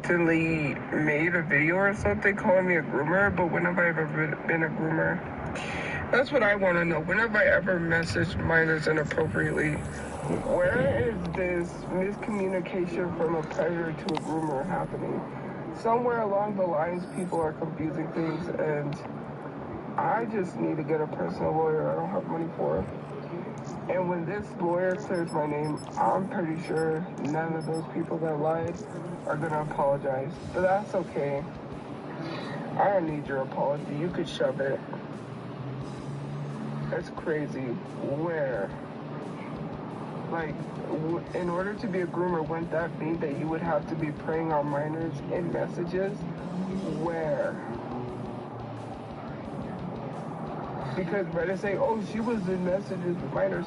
recently made a video or something calling me a groomer, but when have I ever been a groomer? That's what I want to know. When have I ever messaged minors inappropriately? Where is this miscommunication from a predator to a groomer happening? Somewhere along the lines, people are confusing things, and I just need to get a personal lawyer I don't have money for. And when this lawyer clears my name, I'm pretty sure none of those people that lied are going to apologize. But that's okay. I don't need your apology. You could shove it. That's crazy. Where? Like, in order to be a groomer, wouldn't that mean that you would have to be preying on minors in messages? Where? Because by they say, oh, she was in messages with minors,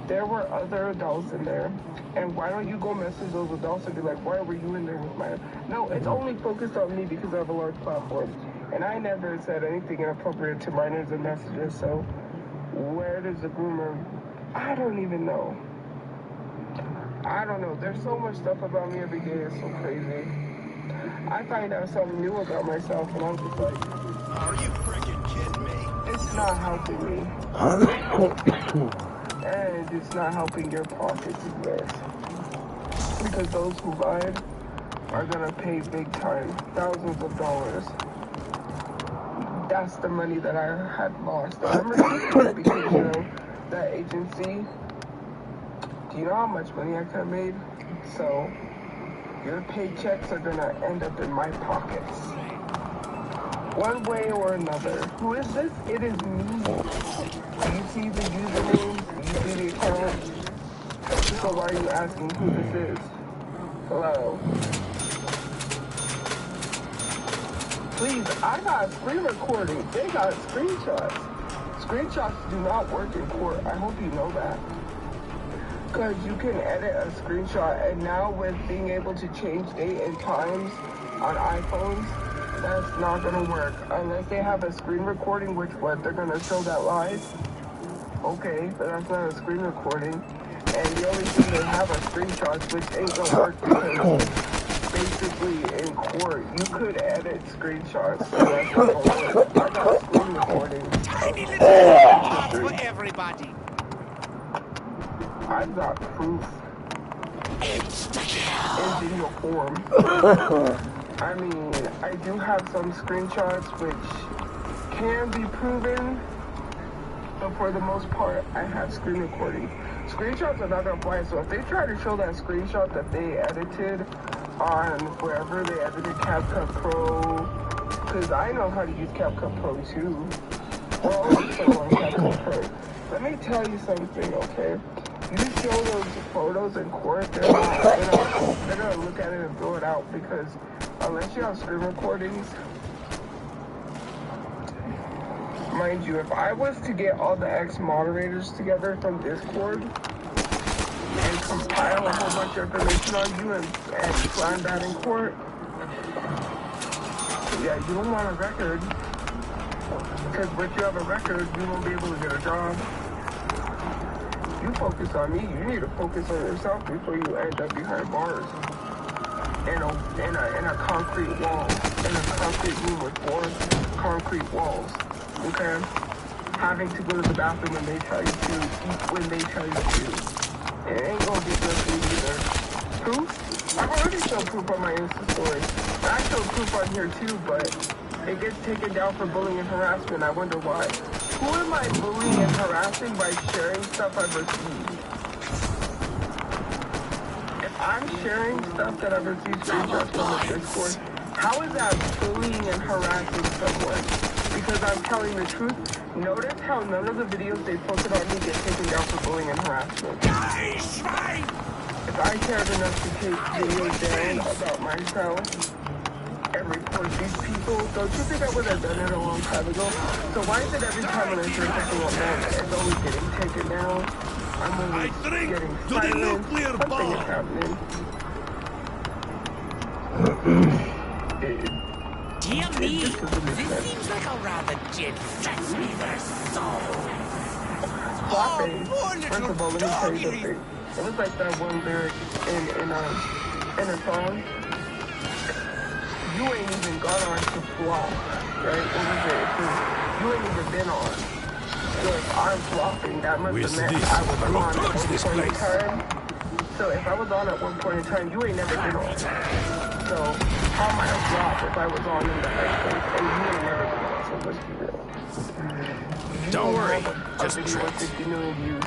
there were other adults in there. And why don't you go message those adults and be like, why were you in there with minors? No, it's only focused on me because I have a large platform. And I never said anything inappropriate to minors in messages, so where does the groomer? I don't even know. I don't know. There's so much stuff about me every day. It's so crazy. I find out something new about myself, and I'm just like, are you freaking kidding me? It's not helping me. And it's not helping your pockets either. Because those who lied are gonna pay big time, thousands of dollars. That's the money that I had lost. I remember because, you know, that agency, do you know how much money I could have made? So, your paychecks are gonna end up in my pockets. One way or another. Who is this? It is me. Do you see the username? Do you see the account? So why are you asking who this is? Hello? Please, I got screen recording. They got screenshots. Screenshots do not work in court. I hope you know that. Because you can edit a screenshot, and now with being able to change date and times on iPhones, that's not going to work. Unless they have a screen recording, which what, they're going to show that live? Okay, but that's not a screen recording. And the only thing they have are screenshots, which ain't going to work because basically in court, you could edit screenshots. So that's not going to work. I got screen recording. Tiny little for everybody. I've got proof. It's in your form. I mean, I do have some screenshots which can be proven, but for the most part, I have screen recording. Screenshots are not gonna fly, so if they try to show that screenshot that they edited on wherever they edited CapCut Pro, because I know how to use CapCut Pro too. We're all still on CapCut Pro. Let me tell you something, okay? You show those photos in court, they're gonna look at it and throw it out because unless you have screen recordings, mind you, if I was to get all the ex-moderators together from Discord and compile a whole bunch of information on you and slam that in court, yeah, you don't want a record because once you have a record, you won't be able to get a job. You focus on me, you need to focus on yourself before you end up behind bars. In a concrete wall, in a concrete room with 4 concrete walls, okay? Having to go to the bathroom when they tell you to, eat when they tell you to. It ain't gonna be good for you either. Proof? I've already shown proof on my Insta story. I showed proof on here too, but it gets taken down for bullying and harassment. I wonder why. Who am I bullying and harassing by sharing stuff I've received? If I'm sharing stuff that I've received screenshots from the Discord, how is that bullying and harassing someone? Because I'm telling the truth. Notice how none of the videos they posted on me get taken down for bullying and harassment. If I cared enough to take videos down about myself and report these people, don't you think I would have done it a long time ago? So why is it every time when I say something like that, it's always getting taken down? I'm always getting silent. Something is happening. Dear me, this seems like a rather sesame their soul. Oh, first of all, let me tell you something. It was like that one lyric in a song. you ain't even gone on to flop, right? What was it? It says you ain't even been on. So if I'm flopping, that must have meant I was on at one point in time. So if I was on at one point in time, you ain't never been on. So how am I a flop if I was on in the first place and you ain't never been on? So let's be real. Don't worry, Just video with 50 million views.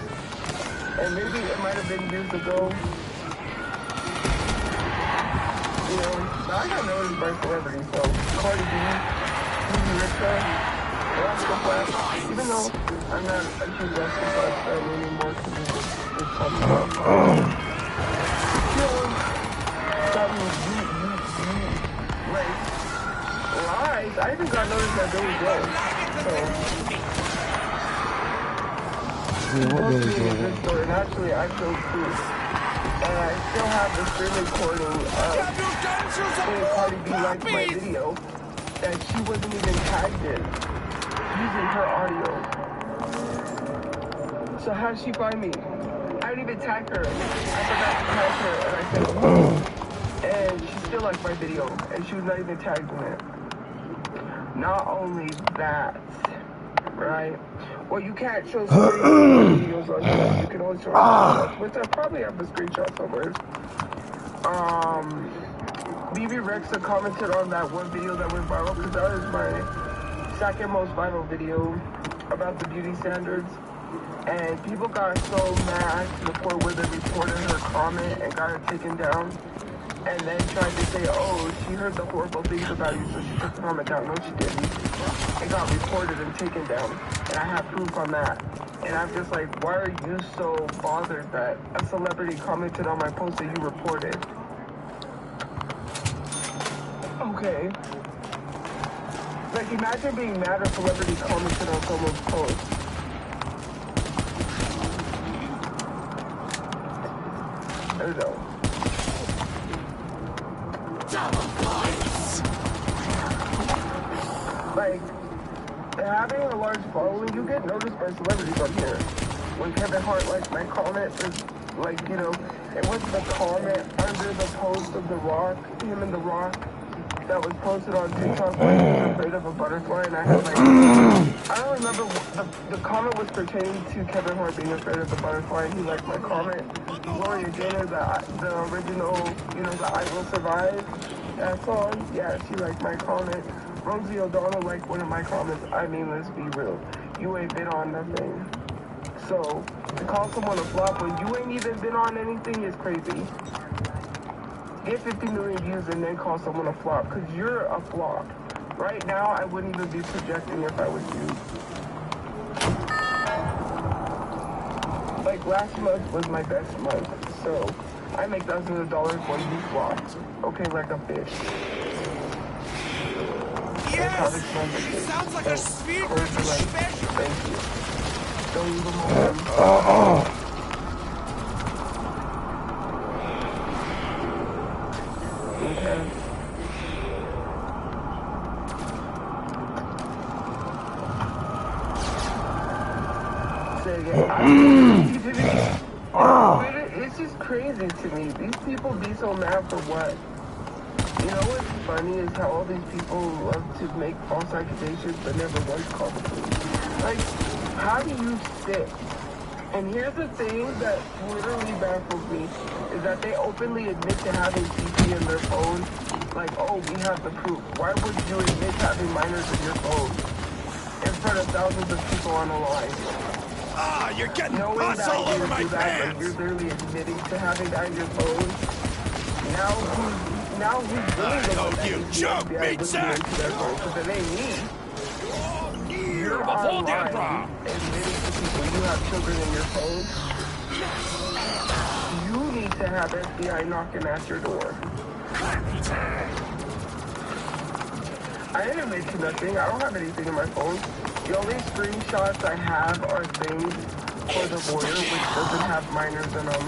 And maybe it might have been years ago. You know, I got noticed by celebrities, so Cardi B, Rita, even though I'm not a huge basketball fan anymore because it's something else. You know, like, lies. I even got noticed by Billy Joe. So, and actually, I showed proof. And I still have the screen recording of seeing Cardi B like my video that she wasn't even tagged in using her audio. So how did she find me? I didn't even tag her. I forgot to tag her and I said, and she still liked my video and she was not even tagged in it. Not only that, right? Well, you can't show videos on here. You can only show screenshots, which I probably have the screenshot somewhere. BB Rexa commented on that one video that went viral because that was my second most viral video about the beauty standards. And people got so mad to the point where they reported her comment and got it taken down. And then tried to say, oh, she heard the horrible things about you, so she took the comment down. No, she didn't. It got reported and taken down. And I have proof on that. And I'm just like, why are you so bothered that a celebrity commented on my post that you reported? Okay. Like, imagine being mad a celebrity commented on someone's post. I don't know. Like, having a large following, you get noticed by celebrities on here. When Kevin Hart liked my comment, it's like, you know, it was the comment under the post of The Rock, him and The Rock, that was posted on TikTok when he was afraid of a butterfly, and I had like, I don't remember, the comment was pertaining to Kevin Hart being afraid of the butterfly, and he liked my comment. Gloria Gaynor, the original, you know, the I Will Survive, that song, yeah, she liked my comment. Rosie O'Donnell liked one of my comments. I mean, let's be real. You ain't been on nothing. So, to call someone a flop when you ain't even been on anything is crazy. Get 50 million views and then call someone a flop, because you're a flop. Right now, I wouldn't even be projecting if I was you. Like, last month was my best month, so I make thousands of dollars when you flop. Okay, like a fish. Yes! Sounds like a speaker special! Thank you. Don't leave them alone. Okay. Say again. It's just crazy to me. These people be so mad for what? You know what's funny is how all these people love to make false accusations but never once call the police. Like, how do you sit? And here's the thing that literally baffles me, is that they openly admit to having CP in their phone. Like, oh, we have the proof. Why would you admit having minors in your phone in front of thousands of people on the line? Ah, you're getting pus all over my pants! Like, you're literally admitting to having that in your phone. Now who's really the one that you joke, meat sack! Because it ain't me. You're Before the online admitting to people you have children in your phone. You need to have FBI knocking at your door. I didn't mention nothing. I don't have anything in my phone. The only screenshots I have are things for the lawyer, which doesn't have minors in them.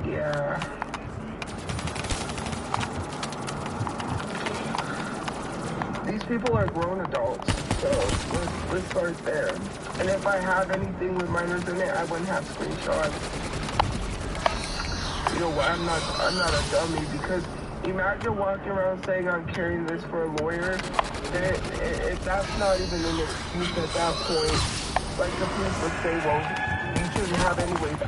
Yeah. These people are grown adults, so let's start there. And if I have anything with minors in it, I wouldn't have screenshots. You know what? I'm not a dummy, because Imagine walking around saying I'm carrying this for a lawyer. That's not even an excuse at that point. Like the police would say, well, you shouldn't have anyways.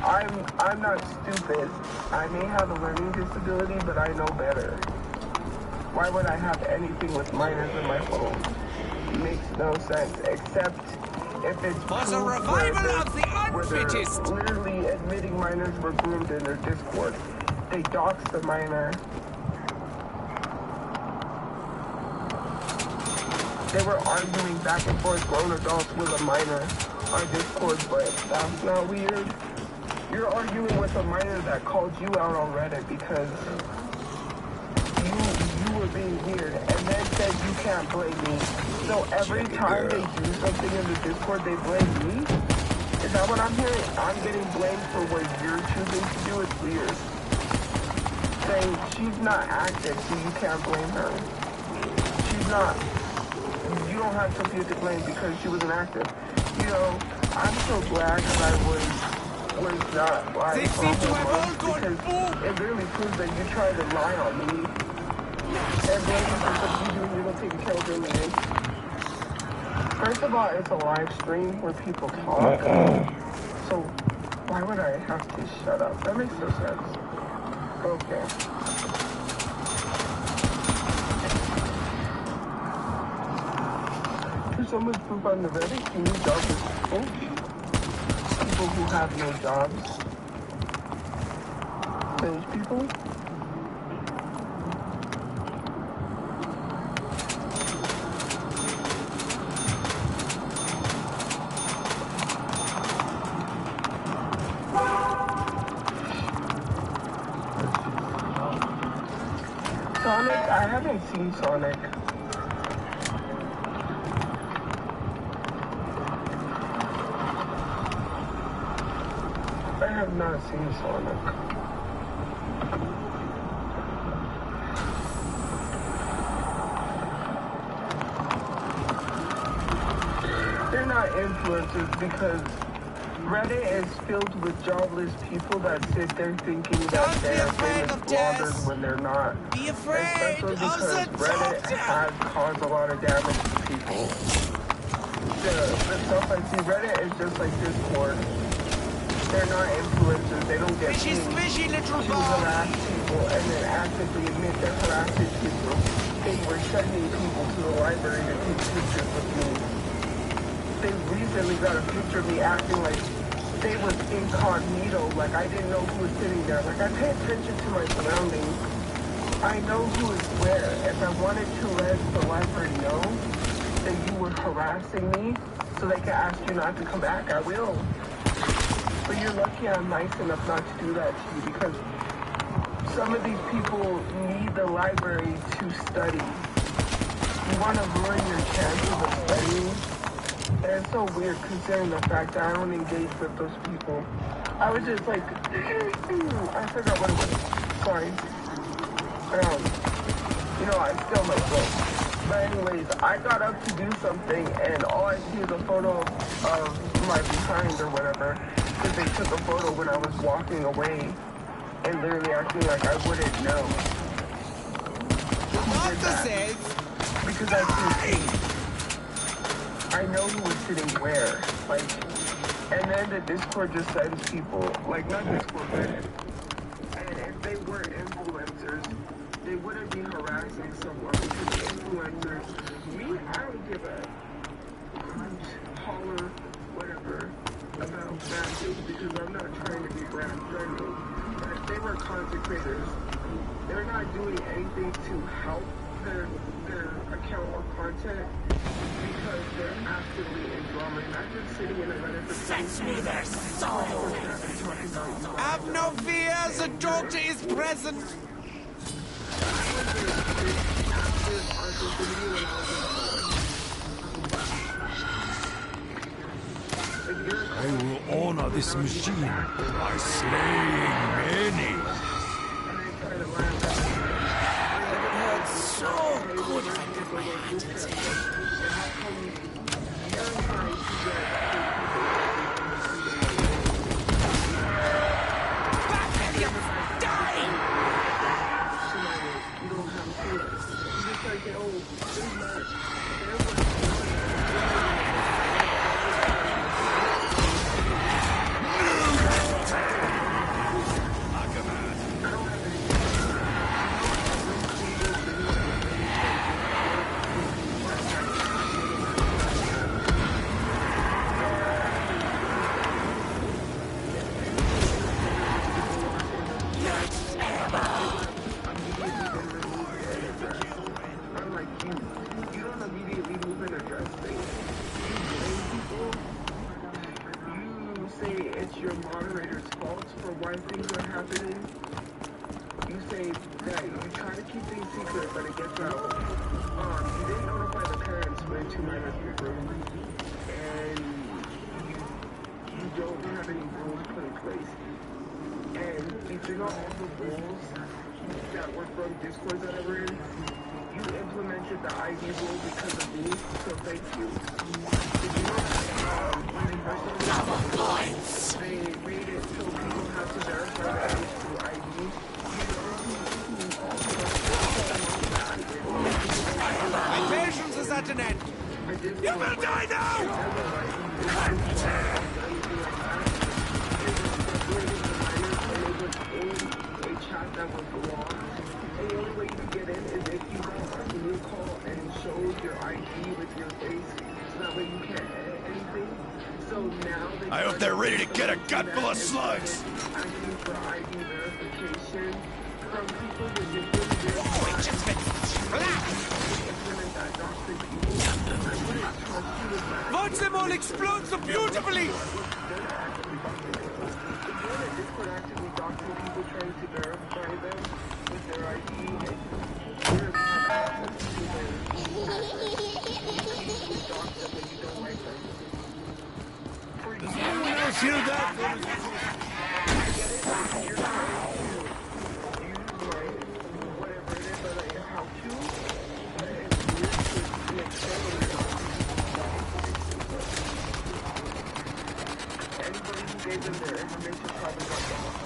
I'm not stupid. I may have a learning disability, but I know better. Why would I have anything with minors in my phone? Makes no sense, except if it's was a revival of the unfittest. Literally admitting minors were groomed in their Discord. They doxed the minor. They were arguing back and forth, grown adults with a minor on Discord, but that's not weird. You're arguing with a minor that called you out on Reddit because you were being weird, and then said you can't blame me. So every time they do something in the Discord, they blame me? Is that what I'm hearing? I'm getting blamed for what you're choosing to do. It's weird. Saying she's not active, so you can't blame her. She's not. You don't have Sophia to blame because she wasn't active. You know, I'm so glad that I was not lying. They seem to have all gone because it really proves that you tried to lie on me. And then you're going to take care of your meeting. First of all, it's a live stream where people talk. So why would I have to shut up? That makes no sense. Okay. There's so much poop on the Reddit. Can you jobless people? People who have no jobs. Those people? Sonic? I haven't seen Sonic. I have not seen Sonic. They're not influencers because Reddit is filled with jobless people that sit there thinking that they're famous bloggers when they're not. Be afraid Especially because Reddit has caused a lot of damage to people. The stuff I see, Reddit is just like Discord. They're not influencers. They don't get fishy little to harass people and then actively admit they're harassing people. They were sending people to the library to take pictures with me. They recently got a picture of me acting like they was incognito, like I didn't know who was sitting there. Like I pay attention to my surroundings. I know who is where. If I wanted to let the library know that you were harassing me so they could ask you not to come back, I will. But you're lucky I'm nice enough not to do that to you because some of these people need the library to study. You want to ruin your chances of studying? And it's so weird considering the fact that I don't engage with those people. I was just like, I forgot what it was. Sorry. You know, I still myself. But anyways, I got up to do something and all I see is a photo of my behind or whatever. Because they took a photo when I was walking away and literally acting like I wouldn't know. Who did that? Because I know who was sitting where. Like, and then the Discord just sends people, like not Discord, Reddit. And if they were influencers, they wouldn't be harassing someone because influencers, me, I don't give a holler, whatever, about bad things because I'm not trying to be brand friendly. But if they were content creators, they're not doing anything to help their account or content because they're actively in drama. Imagine sitting in a Reddit for Fetch me their soul! Have no fear, the daughter is present! I will honor this machine by slaying many. It hurts so good if I put my hand in it. your moderator's fault for why things are happening. You say that you try to keep things secret, but it gets out. You didn't notify the parents when 2 minors were groomed, and you don't have any rules put in place. And if you know all the rules that were from Discord that I were in, you implemented the ID rule because of me, so thank you. Did you know that when they first started, they made it so people have to verify their age through ID? My patience is at an end. You will die now! That was locked, and the only way you get in is if you go on a new call and show your ID with your face, so that way you can't edit anything. So now I hope they're ready to get a gut full of slugs. Asking for ID verification from people with different Oh, it just went flat! Watch them all explode so beautifully! Discord actively doxing people trying to verify them with their ID and Does anyone else hear that? whatever it is that I how to, anybody who gave them their information probably got lost.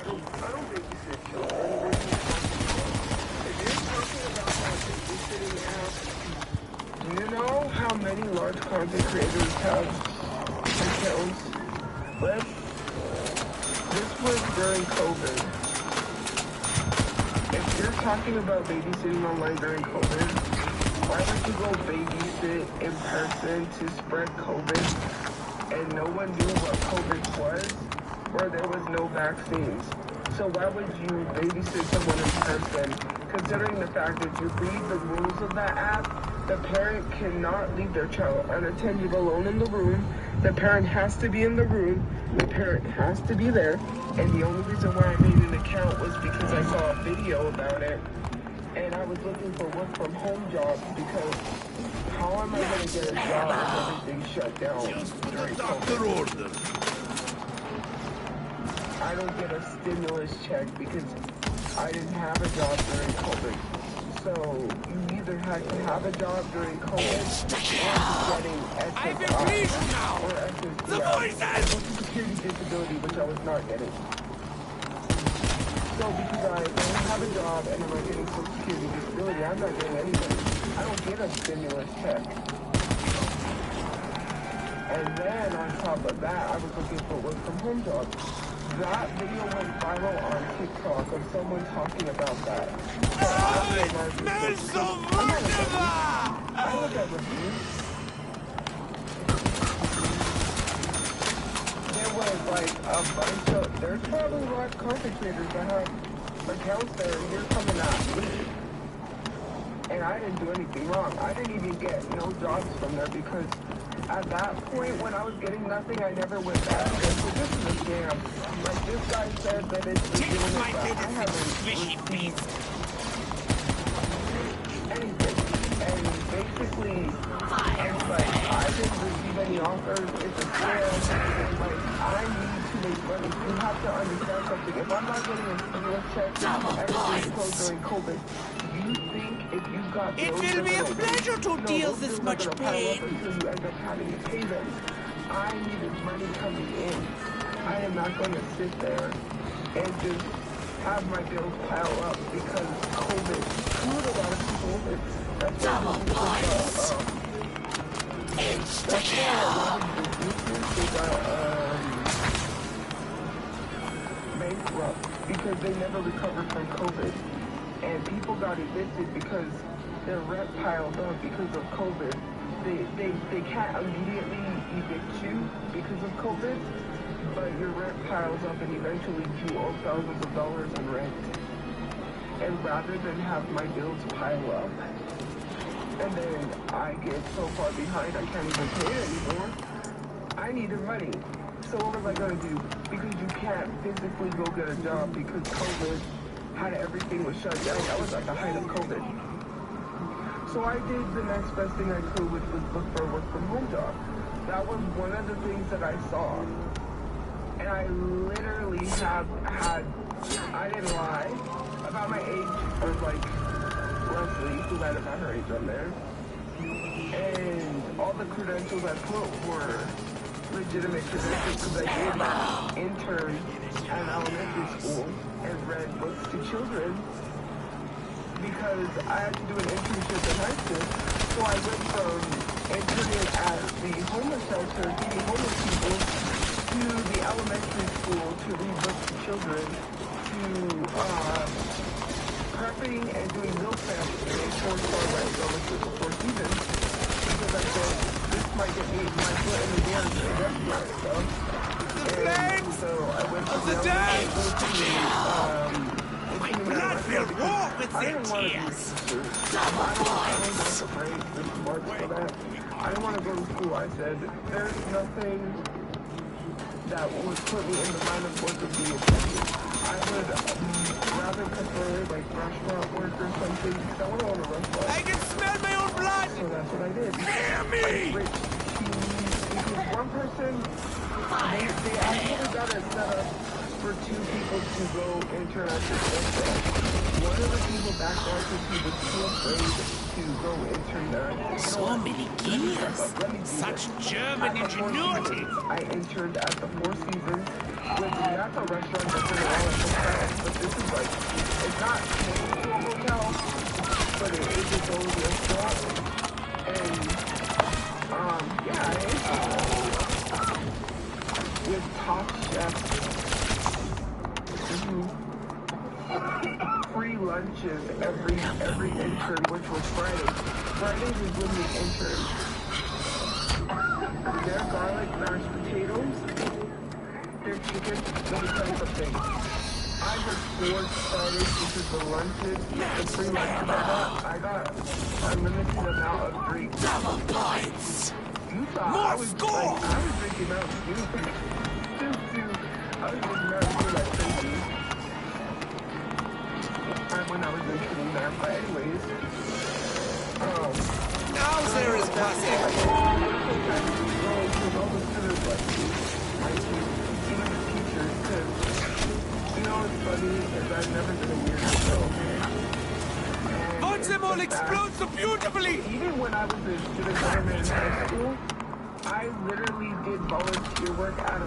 I don't babysit children. If you're talking about my babysitting app, do you know how many large content creators have accounts with? This was during COVID. If you're talking about babysitting online during COVID, why would you go babysit in person to spread COVID and no one knew what COVID was or there was no vaccines? So why would you babysit someone in person, considering the fact that you read the rules of that app, the parent cannot leave their child unattended alone in the room, the parent has to be in the room, the parent has to be there, and the only reason why I made an account was because I saw a video about it. And I was looking for work from home jobs because how am I going to get a job if everything's shut down during COVID? Order. I don't get a stimulus check because I didn't have a job during COVID. So you either had to have a job during COVID or getting SSI or SSI. The voices! Social Security disability, which I was not getting. So because I don't have a job and I'm not getting Social Security disability, I'm not getting anything. I don't get a stimulus check. And then on top of that, I was looking for work from home jobs. That video went viral on TikTok of someone talking about that. So I look at reviews. There was like a bunch of, there's probably a lot of content creators that have accounts there and you're coming at me. And I didn't do anything wrong. I didn't even get no jobs from there because at that point when I was getting nothing, I never went back. So this is a scam. Like this guy said that it's legitimate, but I haven't received anything. And basically, it's like I didn't receive any offers. It's a scam. Like I need to make money. You have to understand something. If I'm not getting a stimulus check, everything's closed during COVID. You think if you got it will be a pleasure to deal this much pain. Until you end up having to pay them. I needed money coming in. I am not going to sit there and just have my bills pile up because COVID screwed a lot of people. That's why a lot of businesses got bankrupt because they never recovered from COVID. And people got evicted because their rent piled up because of COVID. They can't immediately evict you because of COVID, but your rent piles up and eventually you owe thousands of dollars in rent. And rather than have my bills pile up, And then I get so far behind I can't even pay it anymore. I needed money. So what was I gonna do? Because you can't physically go get a job because COVID had everything was shut down. That was at the height of COVID. So I did the next best thing I could, which was look for a work from home job. That was one of the things that I saw. And I literally I didn't lie, about my age of like Leslie, who lied about her age on there. And all the credentials I put were legitimate credentials because I did intern at an elementary school and read books to children because I had to do an internship in high school. So I went from interning at the homeless shelter, feeding homeless people, to the elementary school to read books to children, to prepping and doing meal plans in a 4-star restaurant for the Four Seasons because I said this might get me my foot in the door in the restaurant stuff. And so I went to the elementary school to Blood will walk with I their didn't want to tears. I didn't want to go to school. I said, there's nothing that would put me in the line of work of being effective. I would rather prefer like restaurant work or something because I want to own a restaurant. I can smell my own blood. So that's what I did. Hear me! Because one person, they actually got it set up for 2 people to go intern at this restaurant. One of the people backed out because he was too afraid to go intern there. So many gears. Such German ingenuity. I interned at the Four Seasons, which that's a restaurant that's in all of but this is like, it's not named to a hotel, but it is its own restaurant. And, yeah, I interned with top chefs. Free lunches every intern, which was Friday. Fridays is when we intern. Their garlic mashed potatoes, their chicken, let me tell you something. I worked 4 Fridays, which is the lunches, the free lunches I got unlimited amount of drinks. Double points. You thought I was drinking out too. I was drinking out too like crazy. When I was in that, but anyways, Now there is classic. It's funny because I've never been a weird girl. Watch them all explode so beautifully. Even when I was a student government in high school, I literally did volunteer work at a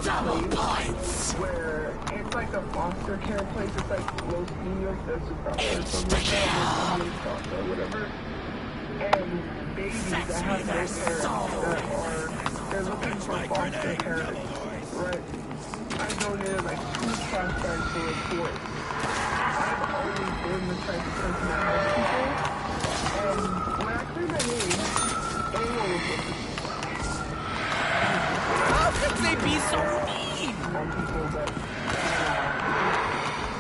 place where it's like a foster care place. It's like Los Niños de su Casa or something like that, Los Niños Casa or whatever. And babies that have no parents they're looking for foster parents, right? I donated like 2 class bags for a course. I've always been the type of person that helps people. And when I cleared my name, anyone was looking. How could they be so mean? On people that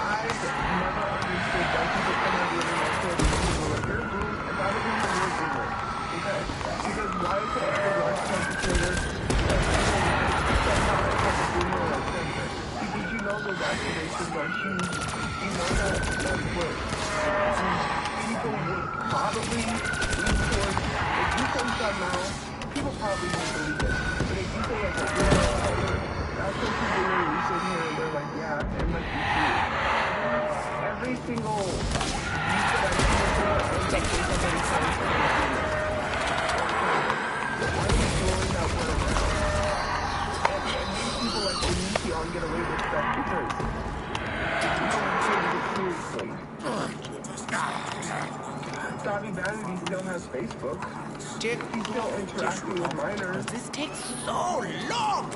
I've never understood why people come out of my kid and people like, you're rude. If I was in the room, you're rude. Okay? Because why is it every large complicated? Because you know those activations are huge. You know that's what people would probably lean towards. If you say something now, people probably won't believe it. But if you say like a real color, that's when people really sit here and they're like, yeah, it must be true. Every single use that I see before ends up with somebody saying something. Why are you throwing that word around? And these people like Onision get away with stuff because no one takes it seriously. Dobby Vanity still has Facebook. He's still interacting with minors. This takes so long.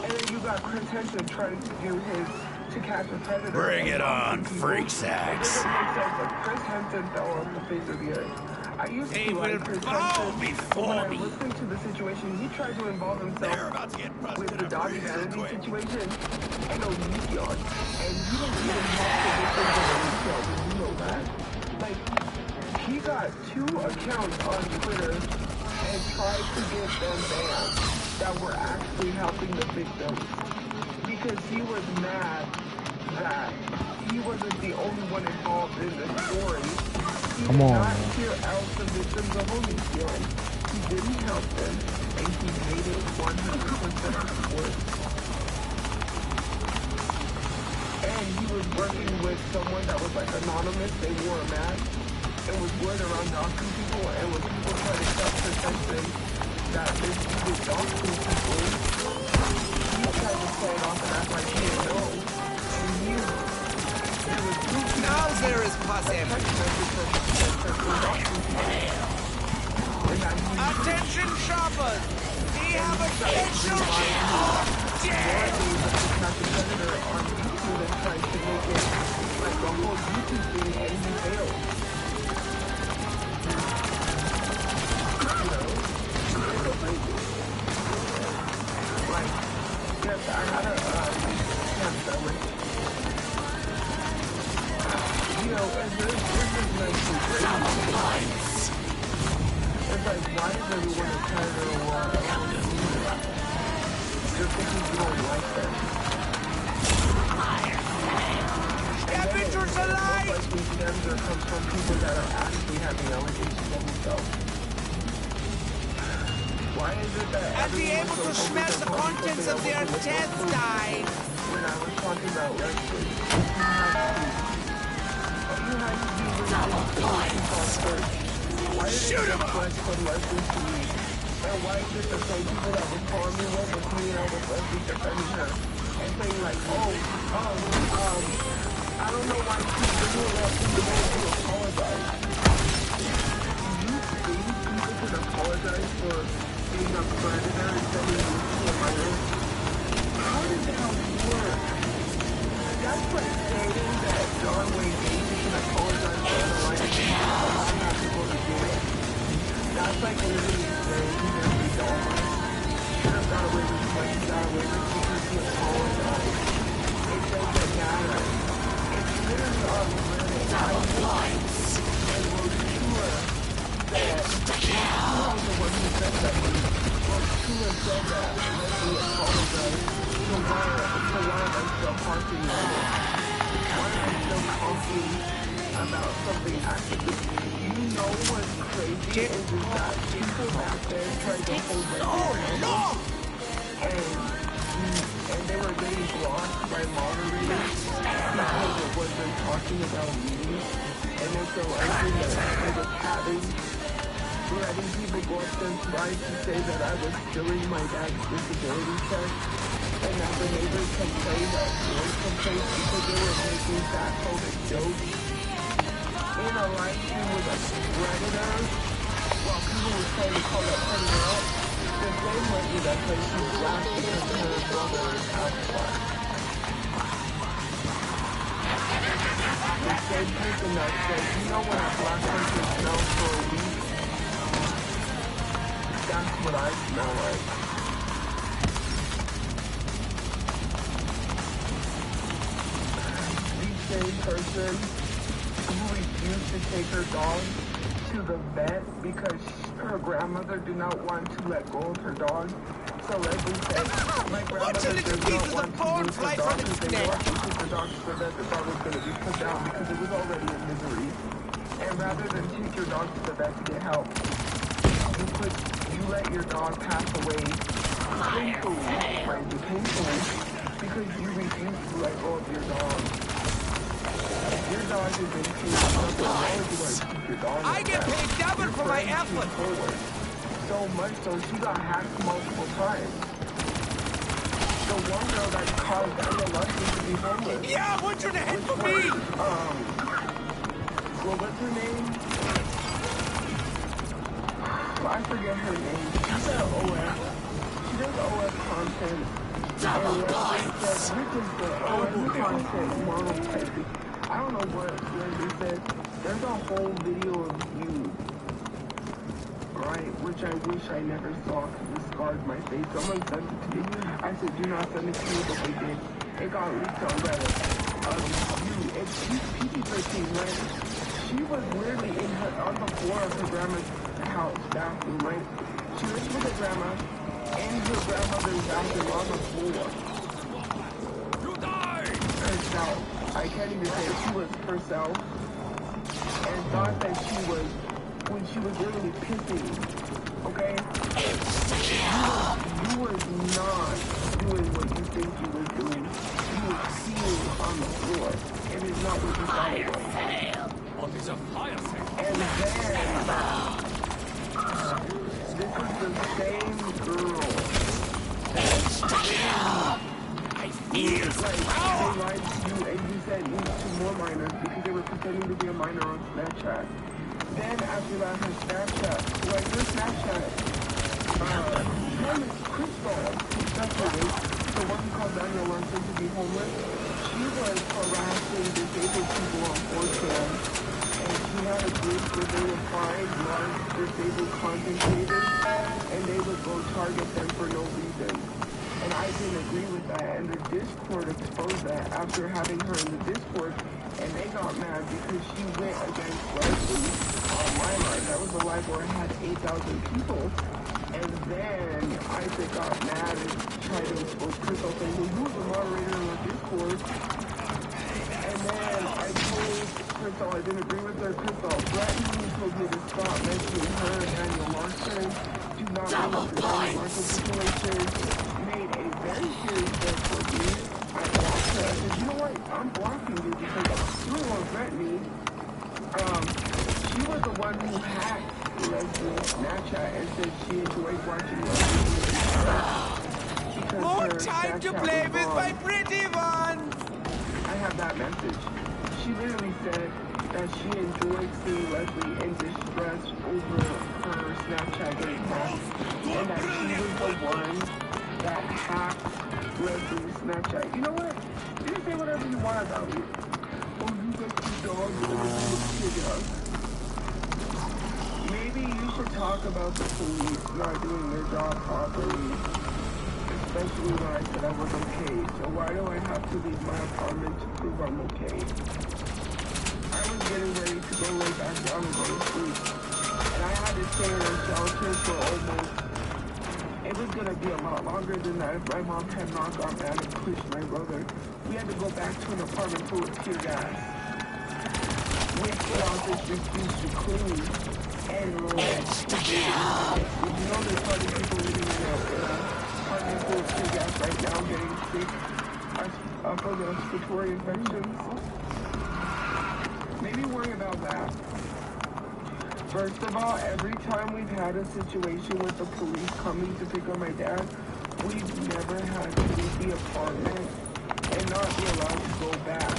And then you got Chris Henson trying to do his to catch a predator. Bring it on, freak It sacks. doesn't make sense that Chris Henson fell off the face of the earth. I used They to like will Chris bow Henson, but before when I me. listened to the situation, he tried to involve himself with the Dobby Vanity situation and Onision. And you don't even have to listen to Onision, you know that. Like, He got 2 accounts on Twitter and tried to get them banned that were actually helping the victims because he was mad that he wasn't the only one involved in the story. He did not hear out the victims of only stealing. He didn't help them, and he made it 100% worse. And he was working with someone that was like anonymous. They wore a mask and was going around knocking people. And when people tried to self-protect that this dude is knocking people, he tried to play it off and act like he didn't know. And there was 2 people. Now there is possum. Attention shoppers! We have a casualty! Dead! Tried to make it like a whole YouTube thing and he failed. You know? It's so crazy. Like, yes, I had a sandwich. You know, and this is like some crazy. It's like, why is everyone a predator or just because you don't like them? Scavengers alive! Like these scavengers come from people that are actually having allegations of themselves. Why is it that and be able to smell the contents of their intestines? When I was talking about Leslie, you had to be really shoot him up! And why is it the same people that were calling me what was me and I was Leslie defending her? And saying like, I don't know why people do that to apologize. Do you think people can apologize for being a predator and sending you to a minor? How does that work? That's like saying that John Wayne Gacy can apologize for analyzing people and not to go to jail. That's like literally saying he never be done. He got away with his money, he got away with it because he apologized. It doesn't matter. It's literally on Reddit. I was and was sure that I was the one who said that. Rosula said that Leslie apologized. So why am I still talking about it? Why am I still talking about something happening? You know what's crazy is that people back there tried to hold their and they were getting blocked by moderators because it wasn't talking about me. And then so I think that I was letting people go up and try to say that I was stealing my dad's disability check. And that the neighbors complained that noise complaints because they were making that COVID jokes. In a live stream with a predator, while people were trying to call that predator out, the same lady that said she's black because her brother is half black. The same person that said, you know when a black person smells for a week? That's what I smell like. The same person who refused to take her dog to the vet because her grandmother did not want to let go of her dog. So Leslie said, my grandmother does not want to lose her dog because they know if she took the dog to the vet, the dog was going to be put down because it was already in misery. And rather than take your dog to the vet to get help, you let your dog pass away painfully, because you refuse to let go of your dog. Your dog is in pain. I get paid double for my effort. So much so she got hacked multiple times. The one girl that caused Ella Lucky to be homeless. Yeah, what's your name for me? Well, what's her name? I forget her name. She's at OS. She does OS content. Double points. OS content model type. I don't know what Leslie said. There's a whole video of you, right? Which I wish I never saw because it scarred my face. Someone sent it to me. I said, do not send it to me, but they did. It got leaked on Reddit. It's PG-13, right? She was literally on the floor of her grandma's house bathroom, right? She lives with her grandma in her grandmother's bathroom on the floor. You die! Herself. I can't even say it. She was herself. And thought that she was, when she was literally pissing, okay? You was not doing what you think you was doing. You was peeing on the floor. It is not what you thought it was. What is a fire sale? And then, this is the same girl that I feel like, they lied to you and you said you to more minors because they were pretending to be a minor on Snapchat. Then after that, her Snapchat, like her Snapchat, her name is Crystal, definitely, the one who called Daniel Larson to be homeless. She was harassing disabled people on 4chan, and she had a group where they would find large disabled content creators, and they would go target them for no reason. And I didn't agree with that, and the Discord exposed that after having her in the Discord, and they got mad because she went against Leslie on my live. That was a live where I had 8,000 people, and then Isaac got mad and tried to expose Crystal, saying, well, you were the moderator in the Discord. And then I told Crystal I didn't agree with her. Crystal threatened me, told me to stop mentioning her and Daniel Larson, do not bring up the Daniel Larson situation. Made a very serious step towards me. I blocked her. I said, you know what? I'm blocking you because you don't want to threaten me. She was the one who hacked Leslie's Snapchat and said she enjoyed watching Leslie. more time to play with my pretty ones! I have that message. She literally said that she enjoyed seeing Leslie in distress over her Snapchat getting hacked, and that she was the one that hacked Leslie's Snapchat. You know what? You can say whatever you want about me. Oh, you got two dogs and a kid dog. Maybe you should talk about the police not doing their job properly. Especially when I said I was okay. So why do I have to leave my apartment to prove I'm okay? I was getting ready to go lay back down and go to sleep. And I had to stay in a shelter for almost... It was going to be a lot longer than that if my mom had not gone mad and pushed my brother. We had to go back to an apartment full of tear gas. Which the office refused to clean. And did you know there's probably people living in apartment full of tear gas right now getting sick from the respiratory infections? Maybe worry about that. First of all, every time we've had a situation with the police coming to pick up my dad, we've never had to leave the apartment and not be allowed to go back.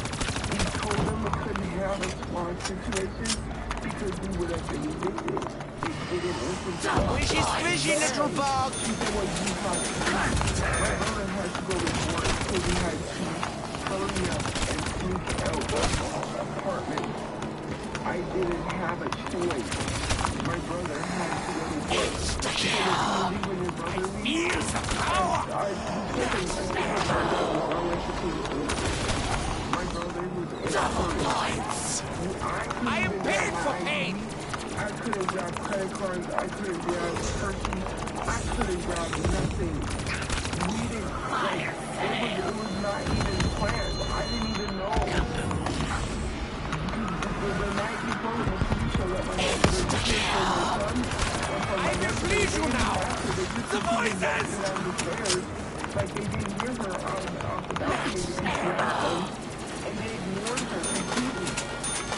We told them we couldn't have a SWAT situation because we would have been evicted. They didn't listen to us. Squishy, squishy, little bug! She said, well, you have to leave. My brother had to go to work, so we had to hurry up and sneak out of the apartment. I didn't have a choice. My brother had to go to work. So if you leave when your brother leaves, my brother was in a I am paid for pain! I couldn't grab credit cards, I couldn't grab purses, I couldn't grab nothing. We didn't, like, it was not even planned. I didn't even know. The night before the police show up, my mom was looking for my son. I will please you now! The voices! Like they didn't hear her off the balcony because she asked them, and they ignored her completely.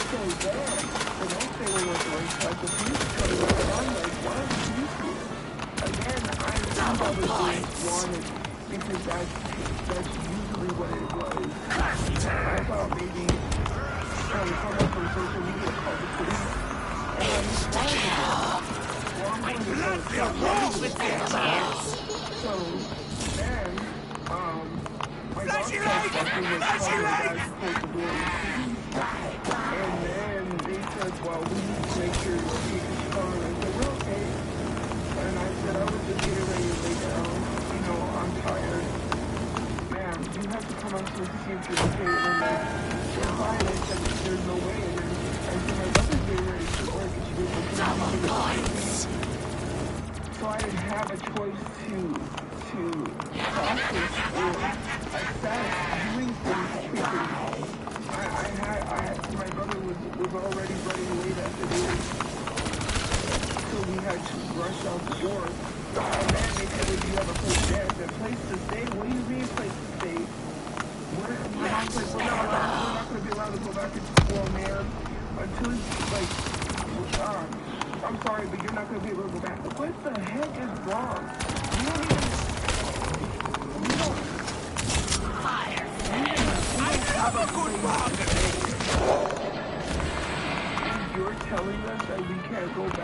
So then, the next day when we're going to the police come right on, like, why are the police here? Again, I probably wanted, because that's usually what it was. I thought maybe someone from social media called the police, and then My blood will roll with their tears! so then, my Flashy doctor light! said he was Flashy calling light! the guys supposed to do it. And then they said, well, we need to make sure you take a shower. I said, we're okay. And I said, I was just getting ready to lay down. You know, I'm tired. Ma'am, you have to come out to see if you're okay. And I'm like, you're fine. I said, there's no way. And then I said, my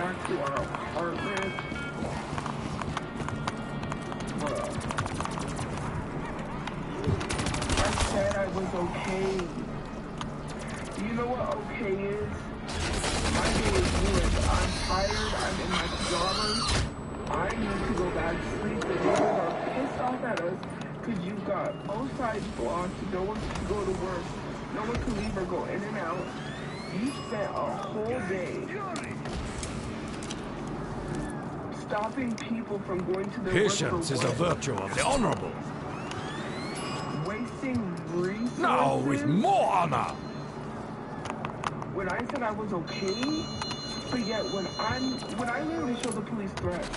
back to our apartment. Bruh. I said I was okay. You know what okay is? My day is ruined. I'm tired. I'm in my pajamas. I need to go back to sleep. The neighbors are pissed off at us because you've got both sides blocked. No one can go to work. No one can leave or go in and out. You spent a whole day stopping people from going to their Patience is a virtue of the honorable. Wasting resources. Now with more honor. When I said I was okay, but yet when I literally show the police threats,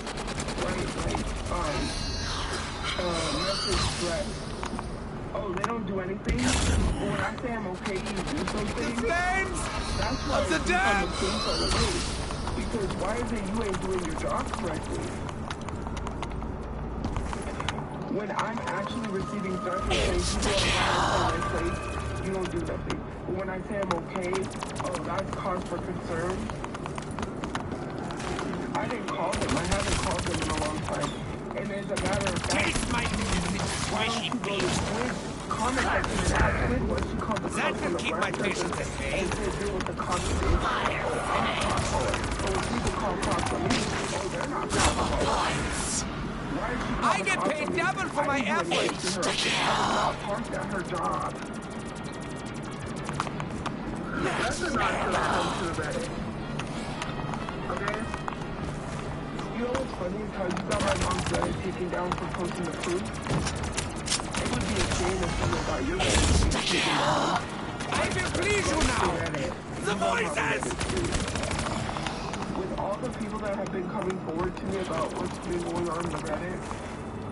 right, message threats. Oh, they don't do anything. But when I say I'm okay, you do something. The flames That's why of the dam. Because why is it you ain't doing your job correctly? When I'm actually receiving threats and saying people are my place, you don't do nothing. But when I say I'm okay, oh, that's cause for concern. I didn't call them. I haven't called them in a long time. And as a matter of fact, Taste my why don't you go to Squid? Comment section and ask Squid what she called the That cops can on the keep black my person patience at bay. and say deal with the cops. So when people call cops on me, oh, they're not cops. Why did she call I the get cops paid on me? double for I my didn't do anything efforts. to her. I was not parked at her job. That's a not gonna come to the Reddit. Okay? You know what's funny is how you got my mom's Reddit taken down for posting the proof? It would be a shame if someone got your Reddit taken down. I will please you now. The voices! With all the people that have been coming forward to me about what's been going on in the Reddit,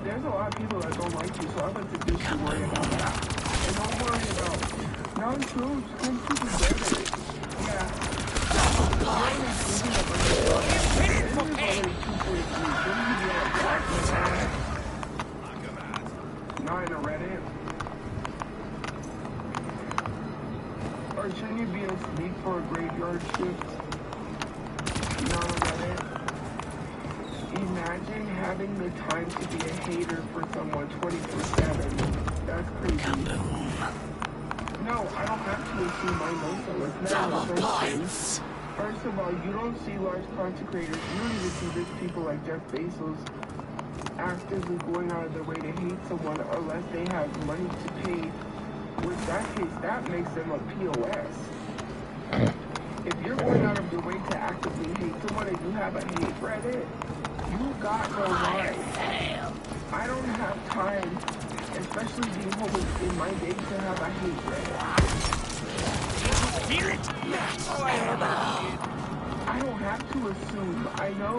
there's a lot of people that don't like you, so I would suggest you worry about that. And don't worry about non-truth. Come to the Reddit. Yeah. You're only thinking of Paid for paid. Not in a Reddit. Or shouldn't you be asleep for a graveyard shift? Not a Reddit. Imagine having the time to be a hater for someone 24/7. That's crazy. No, I don't have to assume my notes are with Double points. First of all, you don't see large content creators. You don't even see rich people like Jeff Bezos actively going out of their way to hate someone unless they have money to pay. With that case, that makes them a POS. If you're going out of your way to actively hate someone and you have a hate Reddit, you got no life. I don't have time, especially being home in my day, to have a hate Reddit. Feel it? I don't have to assume. I know.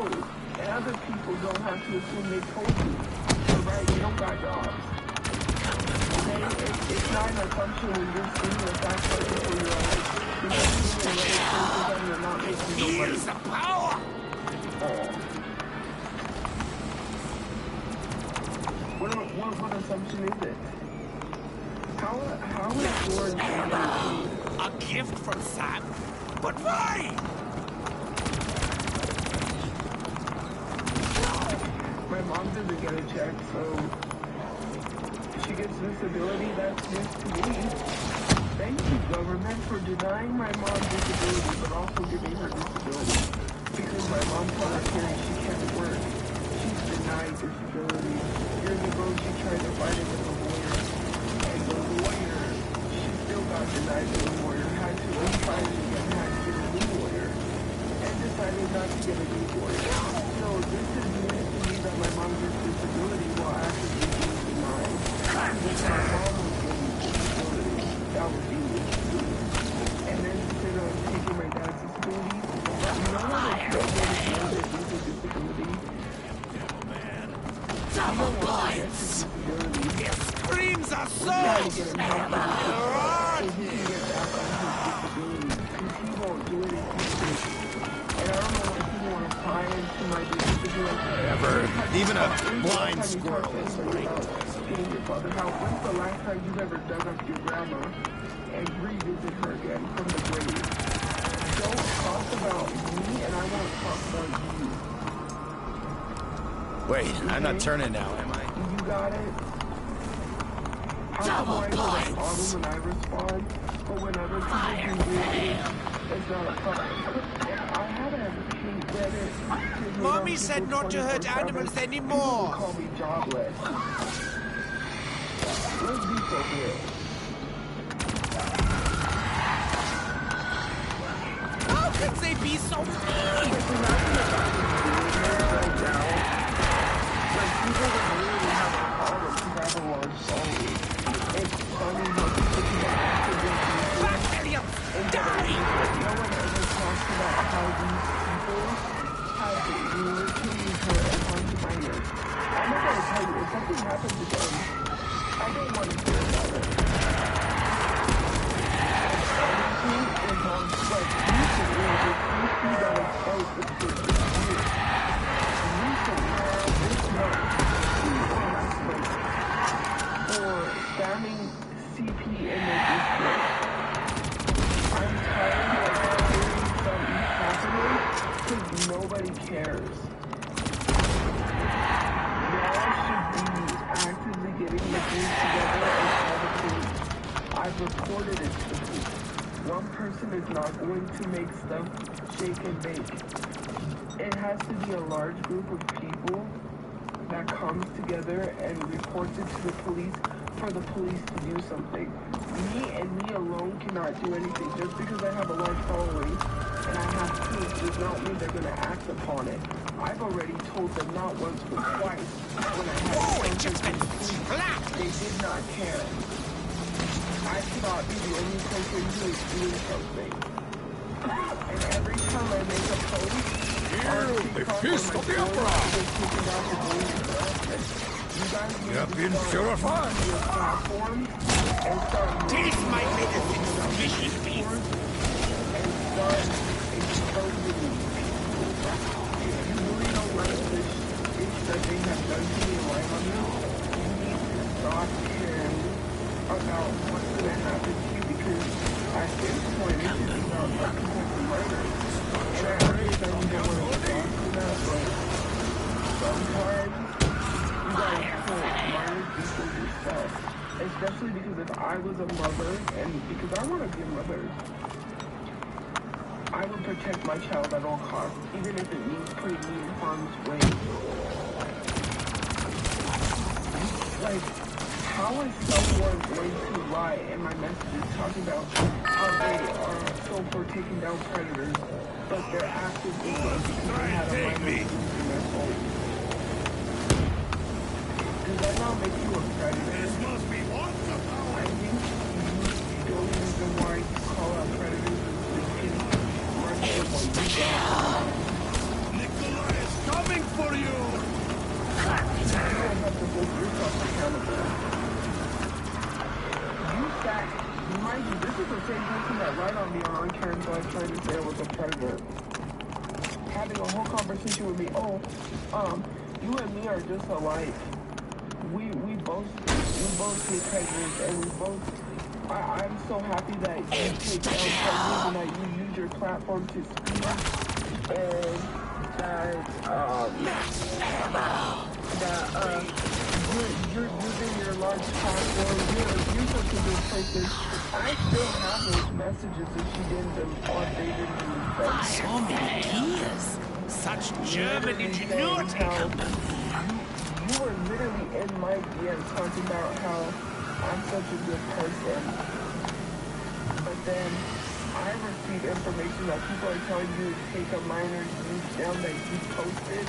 And other people don't have to assume. They told you. You're right. You don't got jobs. Okay? It's not an assumption when you're seeing the fact that people you're like, you're seeing the places and you're not making no money. Here's the power. What assumption is it? How is yours A gift from Sam? But why? My mom doesn't get a check, so she gets disability. That's news to me. Thank you, government, for denying my mom disability, but also giving her disability. Because my mom told her parents she can't work. She's denied disability. Years ago, she tried to fight it with a lawyer. And the lawyer, she still got denied with a lawyer. Had to refight it again, had to get a new lawyer. And decided not to get a new lawyer. So this is news to me that my mom gets disability while actually being denied. Because my mom was getting disability. That would be news to me. And then instead of taking my dad's disability, you know how they can't get a disability? Double points. Your screams are so. Whatever. Even a blind squirrel is right. Now, when's the last time you've ever dug up your grandma and revisit her again from the grave? Don't talk about me, and I won't talk about you. Wait, I'm not turning now, am I? You got it? Double I points! when I respond, but when other people do it, it's not a problem. I haven't read it. Mommy said not to hurt animals anymore. People call me jobless. Let's be so real. How could they be so mean? People that really have a problem to have a large salary. It's funny how people can activate Bacteria, die! No one ever talks about how these people have literally hurt a bunch of minors. I'm not gonna tell you, if something happened to them, I don't want to hear about it. Honestly, if like recently, the PC that exposed the truth is weird. Recently, this month, for spamming CP in their district. I'm tired of hearing something happening because nobody cares. Y'all should be actively getting the group together and call the police. I've reported it to the police. One person is not going to make stuff shake and bake. It has to be a large group of people that comes together and reports it to the police for the police to do something. Me and me alone cannot do anything. Just because I have a large following and I have proof does not mean they're going to act upon it. I've already told them not once but twice when I had It just went flat! they did not care. I cannot be the only person who is doing something. And every time I make a post, The feast of the opera! You have been purified! This might make a suspicious beef. And start exposing people. If you really don't like this ish that they have done to me and life on you, you need to stop caring about what's going to happen to you because at this point it's just about potential murder. And I understand you don't want to talk to that, but sometimes you gotta put minor people yourself. Especially because if I was a mother, and because I want to be a mother, I would protect my child at all costs, even if it means putting me in harm's way. Like, how is someone going to lie in my messages talking about how they are so for taking down predators, but they're actively because they had a minor in their home? Does that not make you a predator? This must be awesome! I think the only reason why you call out predators is Nikolai is coming for you! you don't have to hold yourself accountable. You sat, mind you, this is the same person that lied on me on Karen's live trying to say I was a predator. Having a whole conversation with me, you and me are just alike. We both hate predators, and we both. I'm so happy that you take down predators and that you use your platform to speak, and you're using your large platform. You're such a good person. I still have those messages that she didn't or they didn't delete. So many gears. Such German ingenuity. You were literally in my DMs talking about how I'm such a good person. But then I received information that people are telling you to take a minor use down that you posted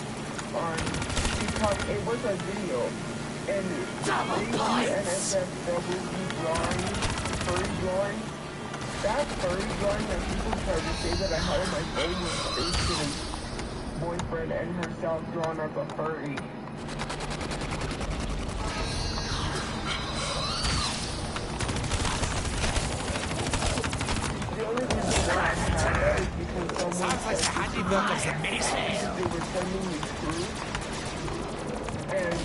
on TikTok. It was a video. And NSFW drawing, furry drawing, that furry drawing that people tried to say that I had on my phone was Asian's boyfriend and herself drawn as a furry. Sounds like the handiwork of the mason. They were sending me proof, and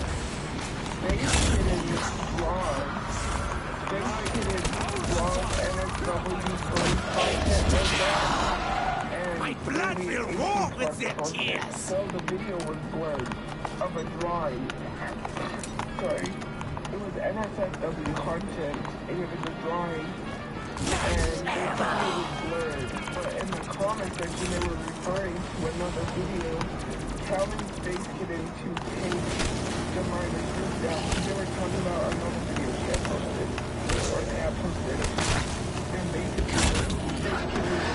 they couldn't draw. They couldn't draw NSW from content like that. My blood will roar with their tears. Well, the video was blurred of a drawing. Sorry. It was NSFW content, and it was a drawing. And the video was blurred. But in the comment section, they were referring to another video telling Space Kitten to take the minor group down. They were talking about another video she had posted, or they had posted. And basically, Space Kitten was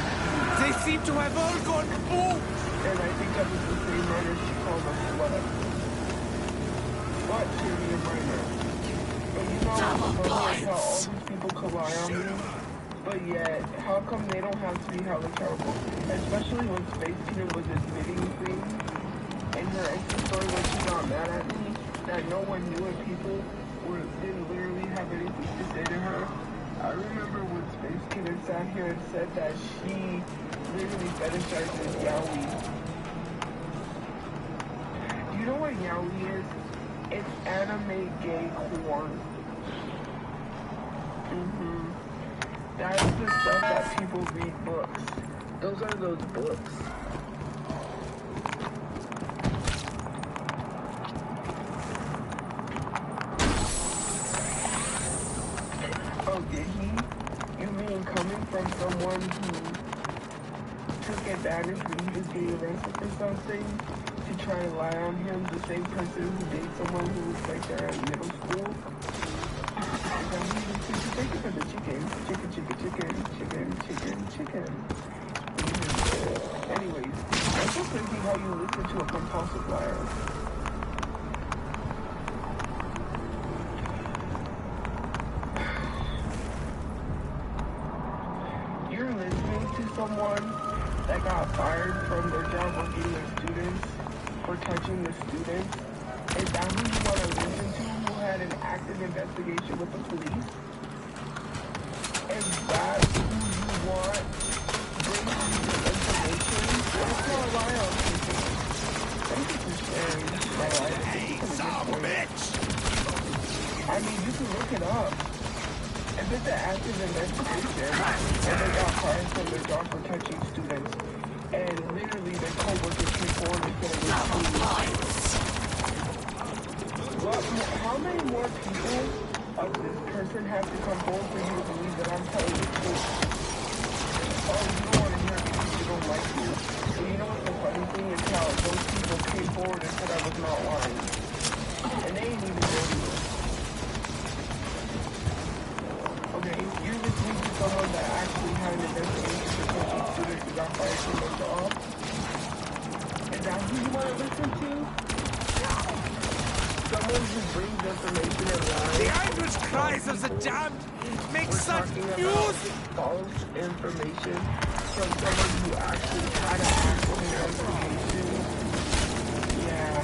They seem to have all gone boom. and I think that was the same minor she called a slut. But she's a minor. But you know, it's funny how all these people can lie on me, but yet, how come they don't have to be held accountable? Especially when Space Kitten was admitting things in her exit story when she got mad at me, that no one knew and people didn't literally have anything to say to her. I remember when Space Kitten sat here and said that she literally fetishizes yaoi. Do you know what yaoi is? It's anime gay porn. That's the stuff that people read books. Those are those books. Oh, did he? You mean coming from someone who took advantage when he was getting arrested for something to try to lie on him, the same person who dates someone who was like they're in middle school? Thank you for the chicken. Chicken. Anyways, it's so crazy how you listen to a compulsive liar. You're listening to someone that got fired from their job working with students for touching the students. Is that who you want to listen to, who had an active investigation with the police? Is that who you want bringing you the information? Let's not lie on people. Thank you for sharing my life. Hey, son of a bitch! I mean, you can look it up. If it's an active investigation, and they got fired from their job for touching students, and literally their co-workers came forward and said it was police. How many more people of this person have to come forward for you to believe that I'm telling you the truth? Oh, you don't want to hear it because you don't like you. So you know what the funny thing is how those people came forward and said I was not lying. And they ain't even know you. Okay, you're listening to someone that actually had an investigation for touching students who got fired from their job. Is that who you want to listen to? Someone who brings information and lies. The Irish cries of the damned make such music. False information from someone who actually had an actual investigation. Yeah.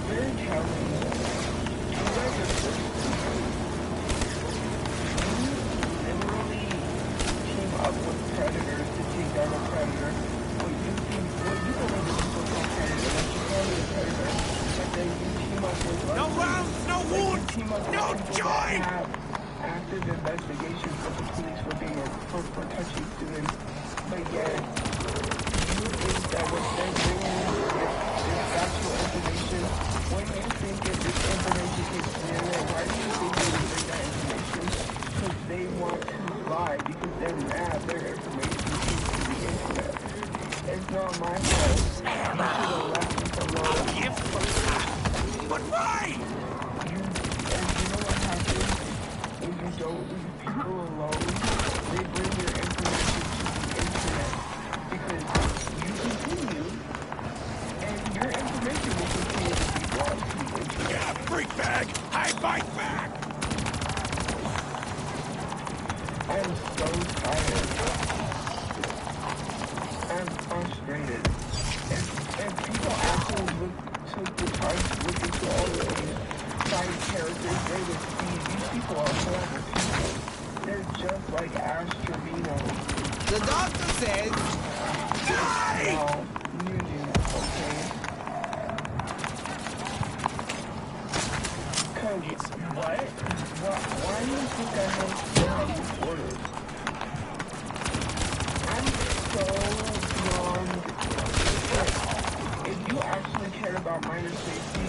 Very challenging. You guys are up with predators to take down a predator. What you believe is so-called predator, that you call me a predator, but then you team up with No rounds, no wounds, no joy! Have active investigations with the police for being for touching students, but yet you think that what they're bringing is factual information. When you think if this information gets clear, why do you think they would bring that information? Because they want to lie, because they're mad their information seems to the internet. It's not my fault. You should have left us alone. But why? And you know what happens when you don't leave people alone? They bring your information to the internet because you continue, and your information will continue to be brought to the internet. Yeah, freak bag! I fight back! I am so tired. I'm frustrated. If people actually took the time to look into all of these side characters, they would see these people are horrible people. They're just like Ash Trevino. The doctor says, die! No, you do, okay? Need some money. What? Why do you think I have orders? I'm so beyond. If you actually care about minor safety,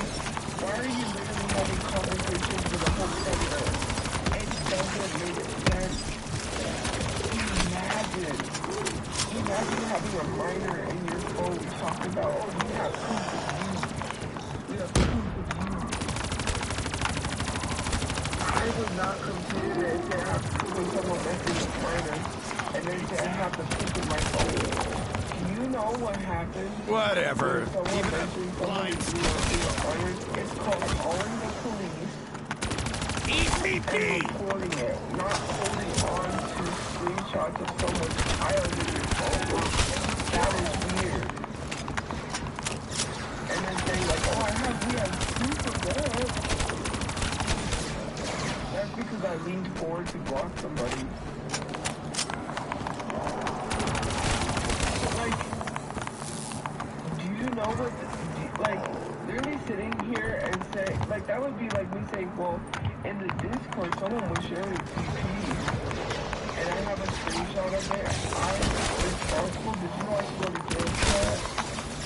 why are you literally having conversations with a whole predator? It doesn't make sense. Imagine having a minor in your phone talking about, oh, we have proof of you. We have proof of you. I would not compare it to have when someone messages a minor and then to have the proof in my phone. You know what happens? Whatever. Even it's called calling the police and recording it, not holding on to screenshots of someone's child in your phone. That is weird. And then saying like, oh, we have proof of that. That's because I leaned forward to block somebody. Literally sitting here and say, like, that would be like me saying, well, in the Discord, someone was sharing TPs, and I have a screenshot of it. I'm responsible. Did you know I should go to jail for that?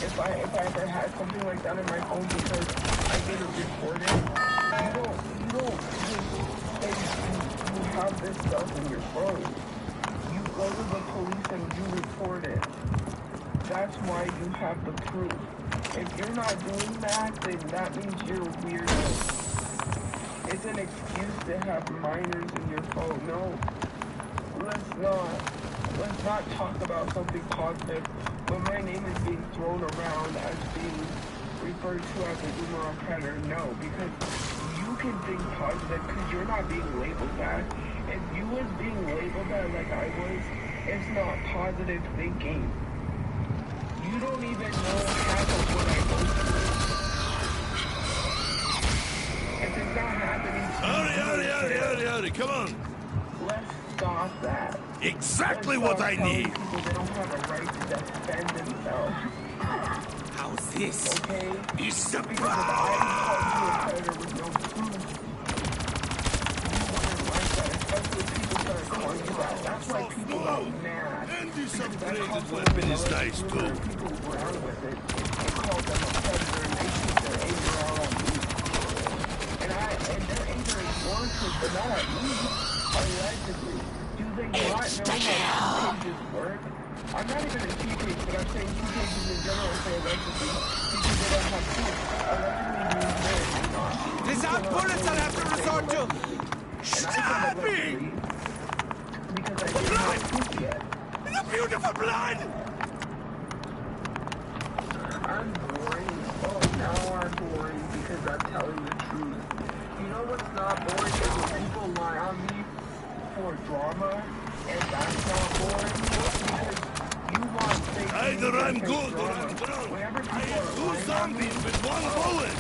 If I ever had something like that in my phone because I get it recorded, you don't just say you have this stuff in your phone. You go to the police and you report it. That's why you have the proof. If you're not doing that, then that means you're a weirdo. It's an excuse to have minors in your phone. No, let's not talk about something positive when my name is being thrown around as being referred to as a boomerang predator. No, because you can think positive because you're not being labeled that. If you was being labeled that like I was, it's not positive thinking. You don't even know half of what I go through. If it's not happening to you, Hurry, come on. let's stop that. Exactly Let's what stop I telling need. people they don't have a right to defend themselves. How's this? Okay? Is the Because if I called you a predator with no proof, you wouldn't like that. Especially if people start calling you that. That's why people got mad. Andy Because I upgraded called weapon someone is nice and too. people ran with it and called them a predator and they took their anger out on me. And their anger is warranted, but not at me. Allegedly. Do they not know how pages work? I'm not even a T-page, but I'm saying T-pages in general say allegedly because they don't have proof. Allegedly means this, not. These aren't bullets I'll have to resort to. Stop me! Because I didn't have proof yet. The beautiful blood! I'm boring. Oh, now I'm boring because I'm telling the truth. You know what's not boring is when people lie on me for drama, and that's not boring because you want fake news Either and I'm fake good or drama. I'm drunk. Whenever I people have are two lying on me, zombies with one bullet.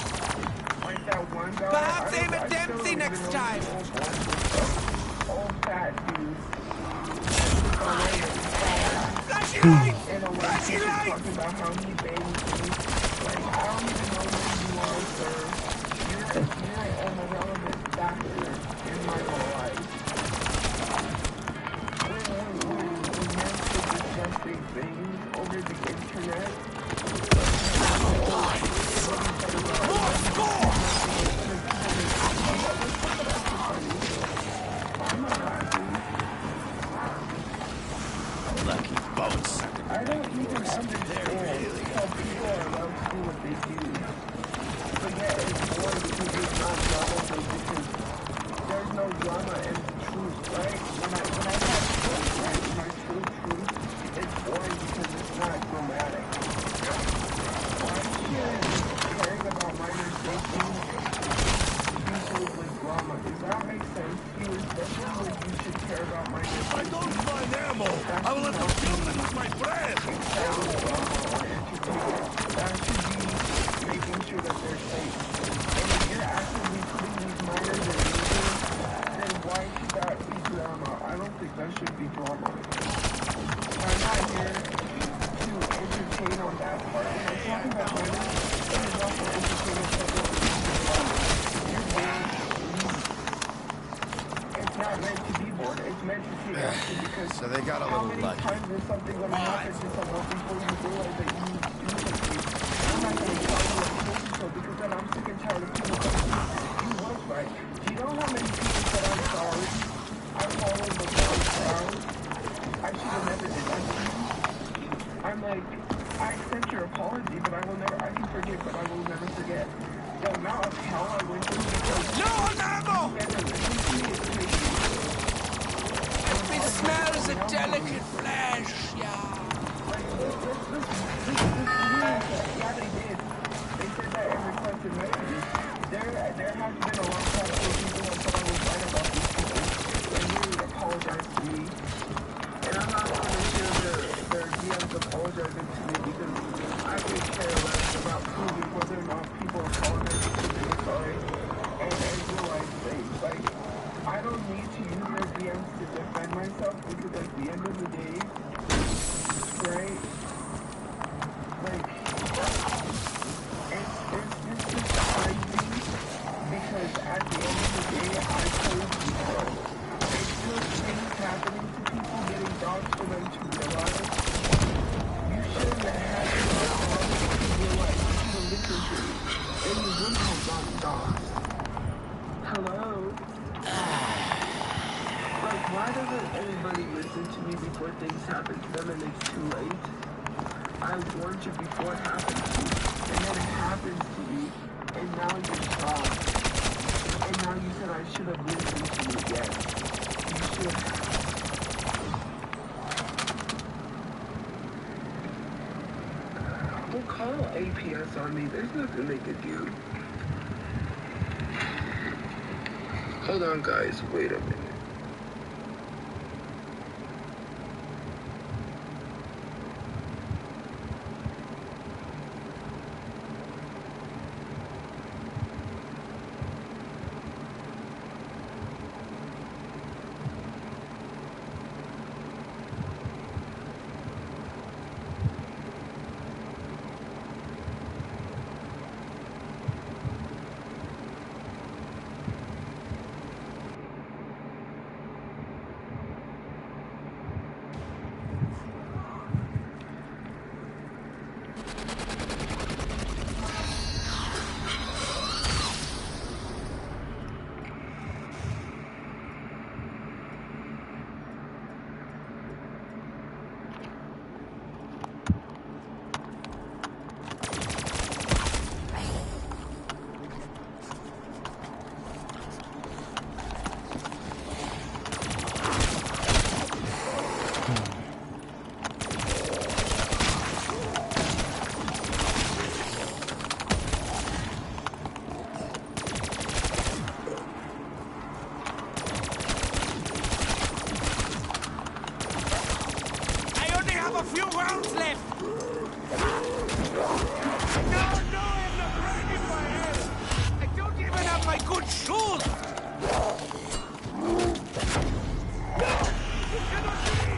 like that one guy. Perhaps aim I at still Dempsey don't next even know time. the old fat dude. Flashy lights! And a Flashy lights! talking about how he bangs me. Like, I don't even know who you are, sir. You're an irrelevant factor in my life. When men say disgusting things over the internet, I'm not happy. Lucky boats. I don't even understand how people are allowed to do what they do. But yet it's boring because there's no drama, because there's no drama in truth, right? When I have truth, right, my true truth, it's boring because it's not dramatic. Why should caring about minor safety be filled with drama? Does that make sense to you? Especially when you should care about minor If safety. I don't find ammo, I will have to kill them with my breath. That should be making sure that they're safe. And if you're actively putting these minors in danger, then why should that be drama? I don't think that should be drama. I'm not here to entertain on that part. When I'm talking about minors, it is not for entertainment purposes. You're weird. times there's something going to happen to someone before you realize that you do something. I'm not going to tell you I told you so because then I'm sick and tired of people telling me you was right. Do you know how many people said I'm sorry? I followed the wrong crowd. I should have never did that to you. I'm like, I accept your apology, but I can forgive, but I will never forget. The amount of hell I went through because No, Namo! you never listened to me is crazy. It smells of delicate flesh, yeah. Like, yeah, they did. They said that and requested messages. There has been a lot of times where people have thought I was right about these people and really apologized to me. And I'm not going to share their DMs apologizing to me because I could care less about proving whether or not people apologize because they were sorry and realize things. Like, I don't need to use their DMs to defend myself because at the end of the day, right? Like, it's just crazy because at the end of the day, I told you so. It's just things happening to people getting dogs for them to realize you shouldn't have had to get dogs to realize you should have listened to me. And you wouldn't have gotten dogs. Hello? Like, why doesn't anybody listen to me before things happen to them and it's too late? I warned you before it happened to you, and then it happens to you, and now you're shocked. And now you said I should have listened to you again. You should have. Well, call APS on me. There's nothing they could do. Hold on, guys. Wait a minute. A few rounds left. No, I'm not ready in my head. I don't even have my good shoes. You cannot see.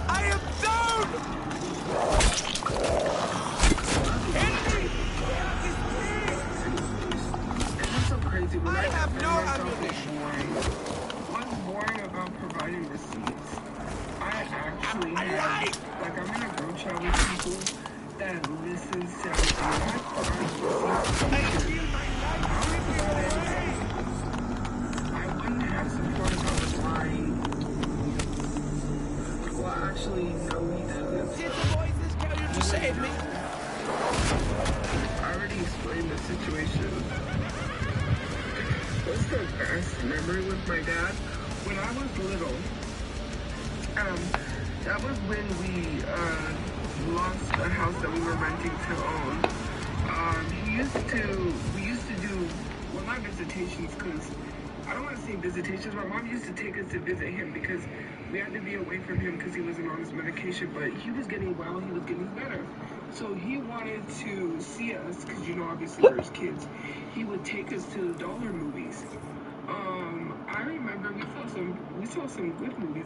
I am down. Help me. It's so crazy. When I have no defend myself, ammunition. What's boring about providing receipts? I actually have, like, I'm in a group chat with people that listens to everything. I provide receipts. I wouldn't have support if I was lying. Well, actually, no, he doesn't. Did the voices tell you to save me? I already explained the situation. What's the best memory with my dad? When I was little, that was when we lost the house that we were renting to own. We used to do, well, not visitations, because I don't want to say visitations. My mom used to take us to visit him because we had to be away from him because he wasn't on his medication, but he was getting well, he was getting better. So he wanted to see us, because, you know, obviously we're his kids. He would take us to the dollar movies. I remember we saw some good movies.